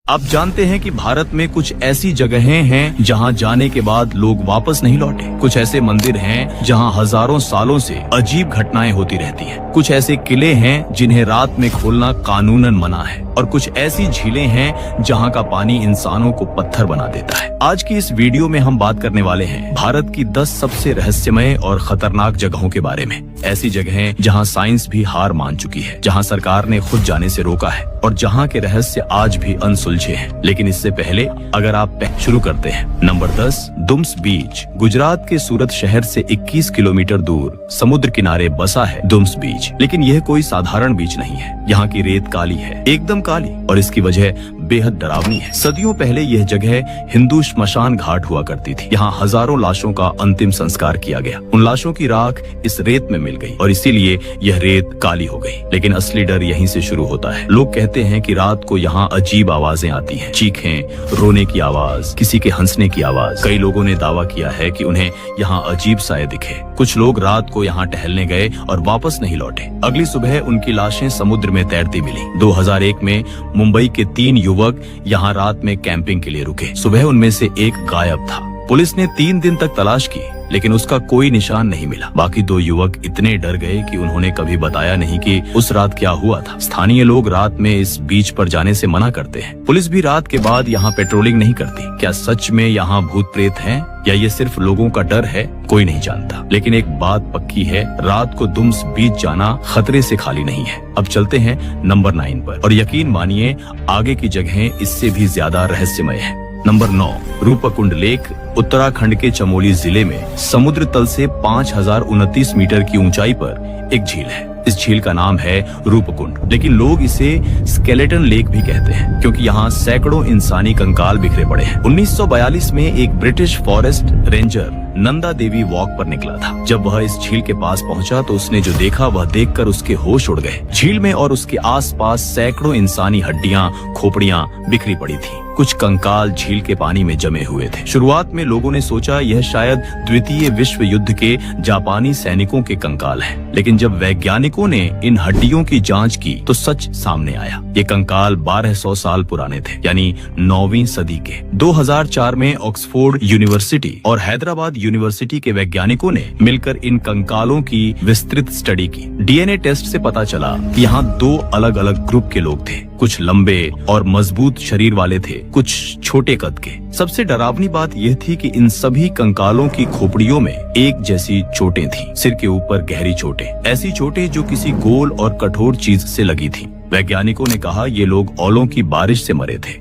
आप जानते हैं कि भारत में कुछ ऐसी जगहें हैं जहां जाने के बाद लोग वापस नहीं लौटे। कुछ ऐसे मंदिर हैं जहां हजारों सालों से अजीब घटनाएं होती रहती हैं। कुछ ऐसे किले हैं जिन्हें रात में खोलना कानूनन मना है और कुछ ऐसी झीलें हैं जहां का पानी इंसानों को पत्थर बना देता है। आज की इस वीडियो में हम बात करने वाले हैं भारत की 10 सबसे रहस्यमय और खतरनाक जगहों के बारे में। ऐसी जगहें जहां साइंस भी हार मान चुकी है, जहां सरकार ने खुद जाने से रोका है और जहां के रहस्य आज भी अनसुलझे हैं। लेकिन इससे पहले अगर आप शुरू करते हैं। नंबर 10, दुम्स बीच। गुजरात के सूरत शहर से 21 किलोमीटर दूर समुद्र किनारे बसा है दुम्स बीच। लेकिन यह कोई साधारण बीच नहीं है। यहाँ की रेत काली है, एकदम काली, और इसकी वजह बेहद डरावनी है। सदियों पहले यह जगह हिंदू श्मशान घाट हुआ करती थी। यहाँ हजारों लाशों का अंतिम संस्कार किया गया। उन लाशों की राख इस रेत में मिल गई और इसीलिए यह रेत काली हो गई। लेकिन असली डर यहीं से शुरू होता है। लोग कहते हैं कि रात को यहाँ अजीब आवाजें आती हैं, चीखें, रोने की आवाज, किसी के हंसने की आवाज। कई लोगों ने दावा किया है कि उन्हें यहाँ अजीब साए दिखे। कुछ लोग रात को यहाँ टहलने गए और वापस नहीं लौटे। अगली सुबह उनकी लाशें समुद्र में तैरती मिली। 2001 में मुंबई के 3 युवक यहाँ रात में कैंपिंग के लिए रुके। सुबह उनमें से एक गायब था। पुलिस ने 3 दिन तक तलाश की, लेकिन उसका कोई निशान नहीं मिला। बाकी 2 युवक इतने डर गए कि उन्होंने कभी बताया नहीं कि उस रात क्या हुआ था। स्थानीय लोग रात में इस बीच पर जाने से मना करते हैं। पुलिस भी रात के बाद यहाँ पेट्रोलिंग नहीं करती। क्या सच में यहाँ भूत प्रेत हैं या ये सिर्फ लोगों का डर है, कोई नहीं जानता। लेकिन एक बात पक्की है, रात को दुम्स बीच जाना खतरे से खाली नहीं है। अब चलते हैं नंबर 9 पर, और यकीन मानिए आगे की जगहें इससे भी ज्यादा रहस्यमय है। Number 9, Roopkund lake. उत्तराखंड के चमोली जिले में समुद्र तल से 5029 मीटर की ऊंचाई पर एक झील है। इस झील का नाम है रूपकुंड, लेकिन लोग इसे स्केलेटन लेक भी कहते हैं क्योंकि यहाँ सैकड़ों इंसानी कंकाल बिखरे पड़े हैं। 1942 में एक British forest ranger Nanda Devi walk पर निकला था। जब वह इस झील के पास पहुंचा तो उसने जो देखा वह देखकर उसके होश उड़ गए। झील में और उसके आसपास सैकड़ों इंसानी हड्डियां, खोपड़ियां बिखरी पड़ी थी। कुछ कंकाल झील के पानी में जमे हुए थे। शुरुआत में लोगों ने सोचा यह शायद द्वितीय विश्व युद्ध के जापानी सैनिकों के कंकाल हैं। लेकिन जब वैज्ञानिकों ने इन हड्डियों की जांच की तो सच सामने आया। ये कंकाल 1200 साल पुराने थे, यानी 9वीं सदी के। 2004 में ऑक्सफोर्ड यूनिवर्सिटी और हैदराबाद यूनिवर्सिटी के वैज्ञानिकों ने मिलकर इन कंकालों की विस्तृत स्टडी की। डीएनए टेस्ट से पता चला कि यहाँ 2 अलग अलग ग्रुप के लोग थे। कुछ लंबे और मजबूत शरीर वाले थे, कुछ छोटे कद के। सबसे डरावनी बात यह थी कि इन सभी कंकालों की खोपड़ियों में एक जैसी चोटें थीं। सिर के ऊपर गहरी चोटें, ऐसी चोटें जो किसी गोल और कठोर चीज से लगी थीं। वैज्ञानिकों ने कहा ये लोग औलों की बारिश से मरे थे।